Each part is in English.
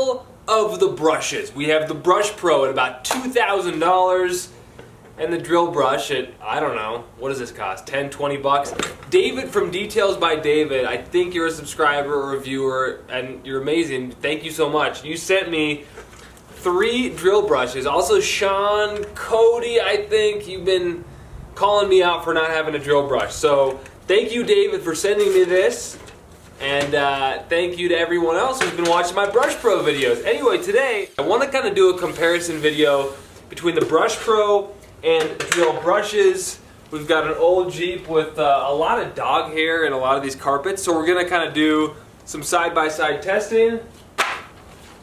battle of the brushes. We have the Brush Pro at about $2,000 and the drill brush at, I don't know, what does this cost? 10, 20 bucks? David from Details by David, I think you're a subscriber or a viewer and you're amazing. Thank you so much. You sent me 3 drill brushes. Also Sean, Cody, I think you've been calling me out for not having a drill brush. So thank you, David, for sending me this. And thank you to everyone else who's been watching my Brush Pro videos. Anyway, today I want to kind of do a comparison video between the Brush Pro and drill brushes. We've got an old Jeep with a lot of dog hair and a lot of these carpets. So we're going to kind of do some side-by-side testing.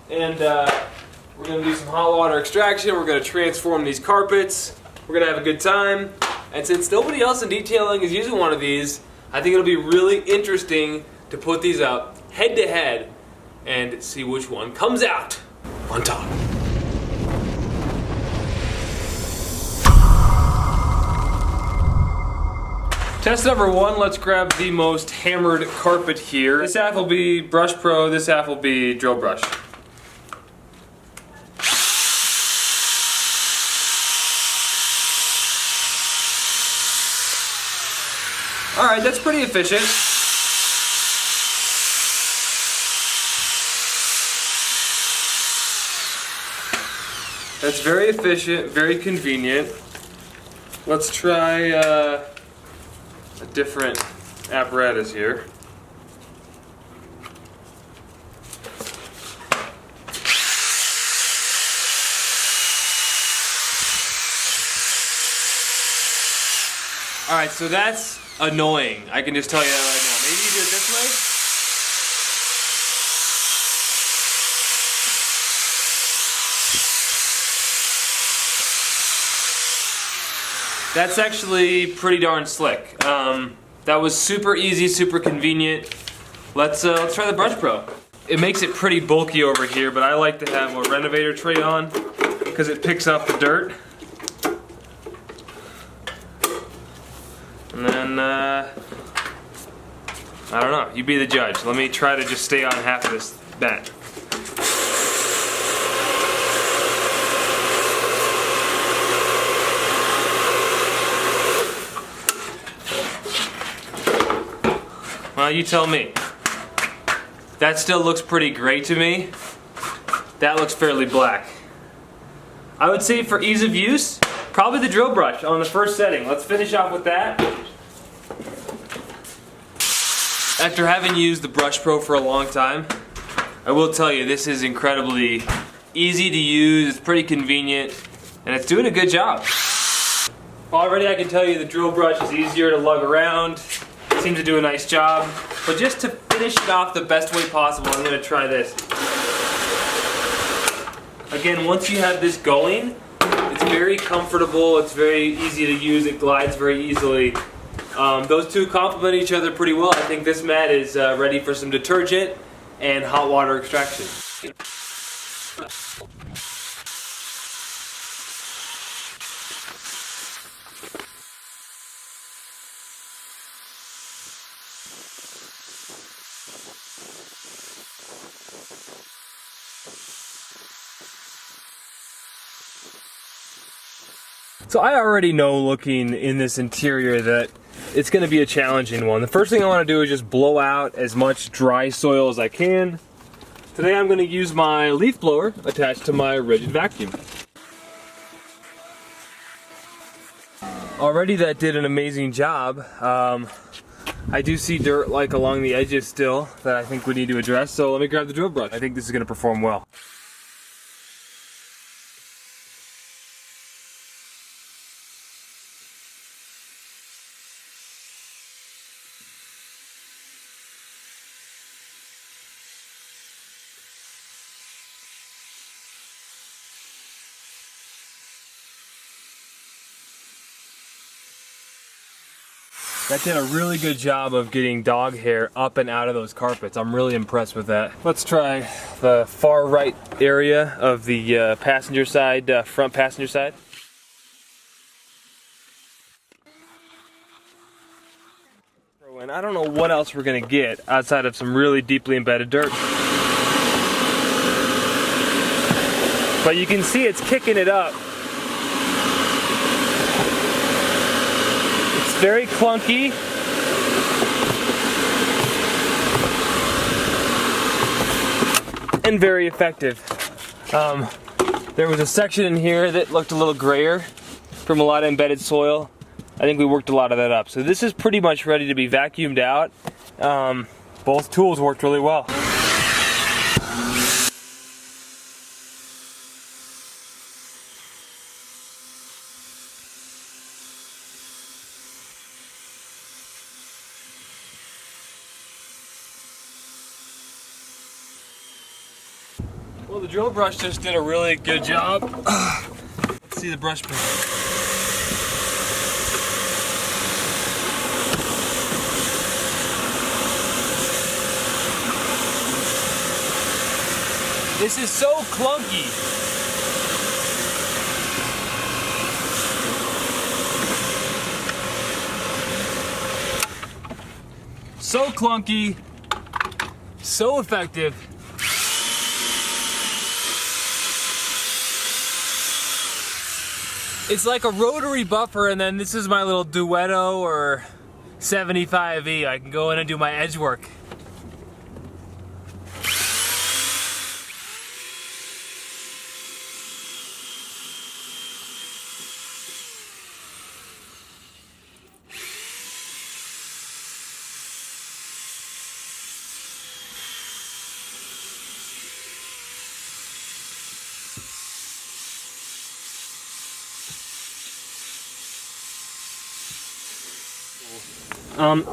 And we're going to do some hot water extraction. We're going to transform these carpets. We're going to have a good time. And since nobody else in detailing is using one of these, I think it'll be really interesting to put these up head to head and see which one comes out on top. Test number 1, let's grab the most hammered carpet here. This half will be Brush Pro, this half will be drill brush. Alright, that's pretty efficient. That's very efficient, very convenient. Let's try a different apparatus here. Alright, so that's annoying. I can just tell you that right now. Maybe you do it this way? That's actually pretty darn slick. That was super easy, super convenient. Let's try the Brush Pro. It makes it pretty bulky over here, but I like to have a renovator tray on because it picks up the dirt. And then, I don't know, you be the judge. Let me try to just stay on half of this bent. Well, you tell me. That still looks pretty gray to me. That looks fairly black. I would say for ease of use, probably the drill brush on the first setting. Let's finish off with that. After having used the Brush Pro for a long time, I will tell you this is incredibly easy to use, it's pretty convenient, and it's doing a good job. Already I can tell you the drill brush is easier to lug around. Seems to do a nice job. But just to finish it off the best way possible, I'm going to try this. Again, once you have this going, it's very comfortable, it's very easy to use, it glides very easily. Those two complement each other pretty well. I think this mat is ready for some detergent and hot water extraction. So I already know looking in this interior that it's going to be a challenging one. The first thing I want to do is just blow out as much dry soil as I can. Today I'm going to use my leaf blower attached to my rigid vacuum. Already that did an amazing job. I do see dirt like along the edges still that I think we need to address, so let me grab the drill brush. I think this is going to perform well. That did a really good job of getting dog hair up and out of those carpets. I'm really impressed with that. Let's try the far right area of the passenger side, front passenger side. And I don't know what else we're gonna get outside of some really deeply embedded dirt. but you can see it's kicking it up. It's very clunky. And very effective. There was a section in here that looked a little grayer from a lot of embedded soil. I think we worked a lot of that up. So this is pretty much ready to be vacuumed out. Both tools worked really well. Well, the drill brush just did a really good job. Let's see the brush pen. This is so clunky. So clunky, so effective. It's like a rotary buffer, and then this is my little Duetto or 75E. I can go in and do my edge work.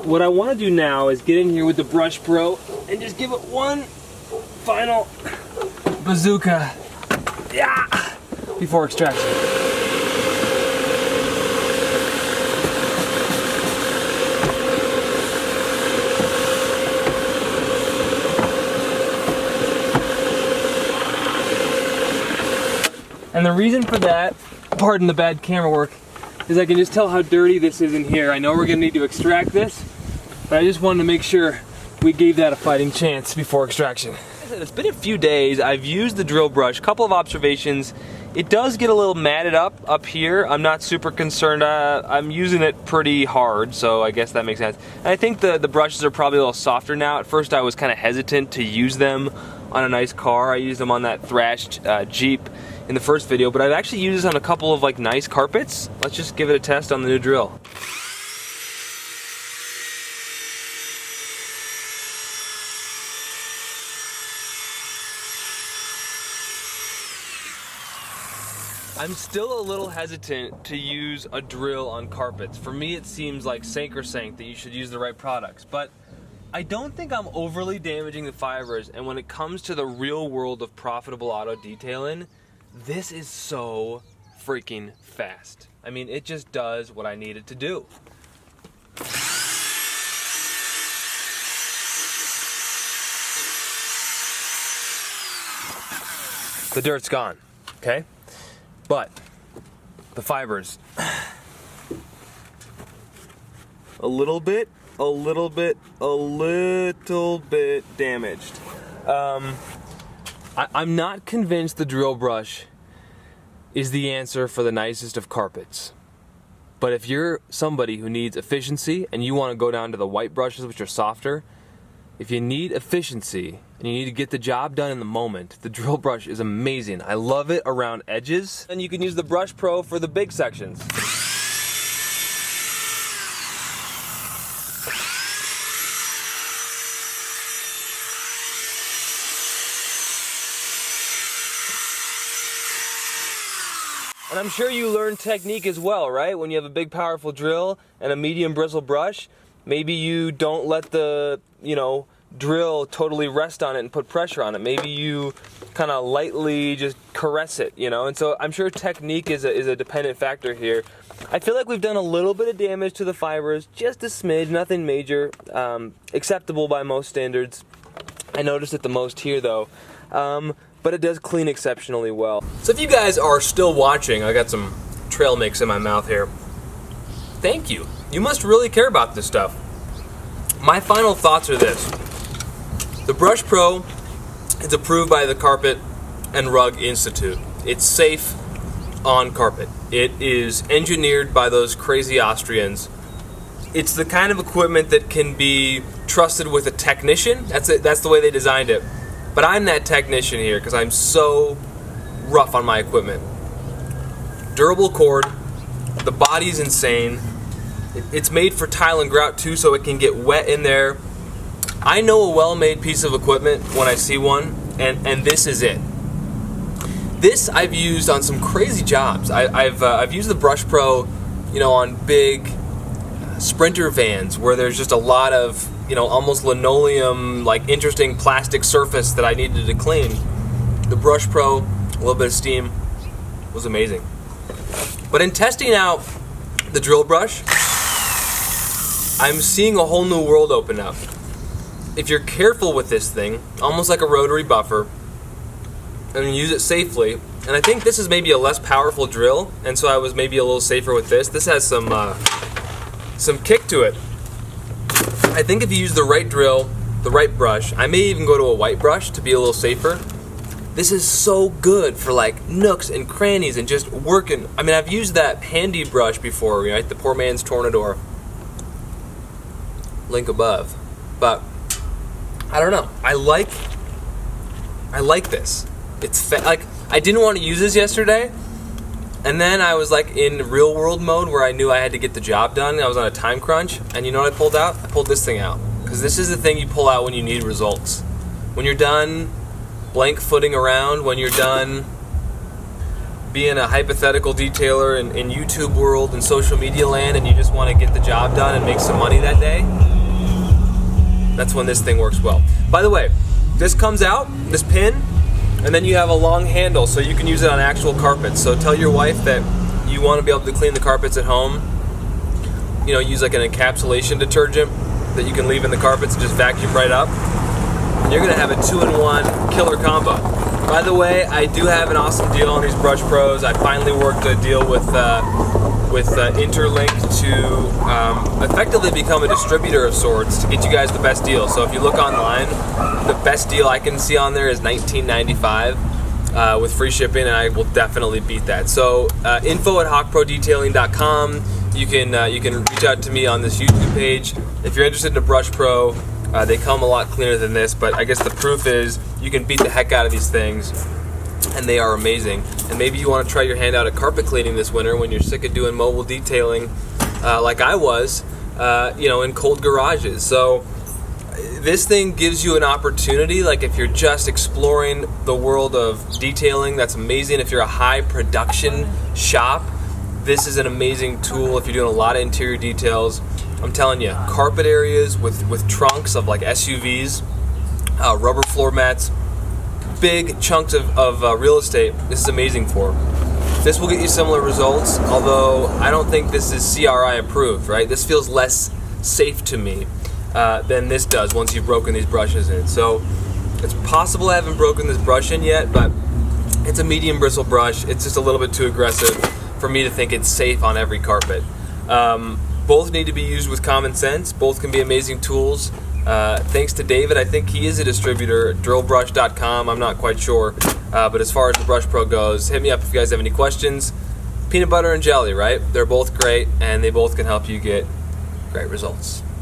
What I want to do now is get in here with the Brush Pro and just give it one final bazooka, yeah, before extraction. And the reason for that, pardon the bad camera work, is I can just tell how dirty this is in here. I know we're gonna need to extract this, but I just wanted to make sure we gave that a fighting chance before extraction. It's been a few days. I've used the drill brush, couple of observations. It does get a little matted up here. I'm not super concerned. I'm using it pretty hard, so I guess that makes sense. And I think the brushes are probably a little softer now. At first I was kind of hesitant to use them on a nice car. I used them on that thrashed Jeep in the first video, but I've actually used this on a couple of like nice carpets. Let's just give it a test on the new drill. I'm still a little hesitant to use a drill on carpets. For me, it seems like sink or sank that you should use the right products, but I don't think I'm overly damaging the fibers, and when it comes to the real world of profitable auto detailing, this is so freaking fast. I mean, it just does what I need it to do. The dirt's gone, okay? But the fibers, a little bit damaged. I'm not convinced the drill brush is the answer for the nicest of carpets. But if you're somebody who needs efficiency and you want to go down to the white brushes, which are softer, if you need efficiency and you need to get the job done in the moment, the drill brush is amazing. I love it around edges. And you can use the Brush Pro for the big sections. And I'm sure you learn technique as well, right? When you have a big powerful drill and a medium bristle brush, maybe you don't let the, drill totally rest on it and put pressure on it. Maybe you kind of lightly just caress it, And so I'm sure technique is a dependent factor here. I feel like we've done a little bit of damage to the fibers, just a smidge, nothing major, acceptable by most standards. I noticed it the most here though. But it does clean exceptionally well. So if you guys are still watching, I got some trail mix in my mouth here. Thank you. You must really care about this stuff. My final thoughts are this. The Brush Pro is approved by the Carpet and Rug Institute. It's safe on carpet. It is engineered by those crazy Austrians. It's the kind of equipment that can be trusted with a technician. That's it. That's the way they designed it. But I'm that technician here because I'm so rough on my equipment. Durable cord. The body's insane. It's made for tile and grout too, so it can get wet in there. I know a well-made piece of equipment when I see one, and this is it. This I've used on some crazy jobs. I've used the Brush Pro, on big Sprinter vans where there's just a lot of, almost linoleum, like interesting plastic surface that I needed to clean. The Brush Pro, a little bit of steam, was amazing. But in testing out the drill brush, I'm seeing a whole new world open up. If you're careful with this thing, almost like a rotary buffer, and use it safely, and I think this is maybe a less powerful drill, and so I was maybe a little safer with this. This has some kick to it. I think if you use the right drill, the right brush, I may even go to a white brush to be a little safer. This is so good for like nooks and crannies and just working. I mean, I've used that handy brush before, right? The poor man's Tornador. Link above. But I don't know. I like this. It's like I didn't want to use this yesterday, and then I was like in real world mode where I knew I had to get the job done. I was on a time crunch, and you know what I pulled out? I pulled this thing out because this is the thing you pull out when you need results. When you're done blank footing around, when you're done being a hypothetical detailer in YouTube world and social media land, and you just want to get the job done and make some money that day, that's when this thing works well. By the way, this comes out, this pin, and then you have a long handle so you can use it on actual carpets. So tell your wife that you want to be able to clean the carpets at home. Use like an encapsulation detergent that you can leave in the carpets and just vacuum right up. And you're going to have a 2-in-1 killer combo. By the way, I do have an awesome deal on these Brush Pros. I finally worked a deal with Interlink to effectively become a distributor of sorts to get you guys the best deal. So if you look online, the best deal I can see on there is $19.95 with free shipping, and I will definitely beat that. So info@hawkprodetailing.com. You can reach out to me on this YouTube page if you're interested in a Brush Pro. They come a lot cleaner than this, but I guess the proof is you can beat the heck out of these things, and they are amazing. And maybe you want to try your hand out at carpet cleaning this winter when you're sick of doing mobile detailing like I was, in cold garages. So this thing gives you an opportunity, like if you're just exploring the world of detailing, that's amazing. If you're a high production shop, this is an amazing tool. If you're doing a lot of interior details, I'm telling you, carpet areas with trunks of like SUVs, rubber floor mats, big chunks of real estate, this is amazing for. This will get you similar results, although I don't think this is CRI approved, right? This feels less safe to me than this does once you've broken these brushes in. So it's possible I haven't broken this brush in yet, but it's a medium bristle brush. It's just a little bit too aggressive for me to think it's safe on every carpet. Both need to be used with common sense. Both can be amazing tools. Thanks to David. I think he is a distributor at drillbrush.com. I'm not quite sure. But as far as the Brush Pro goes, hit me up if you guys have any questions. Peanut butter and jelly, right? They're both great, and they both can help you get great results.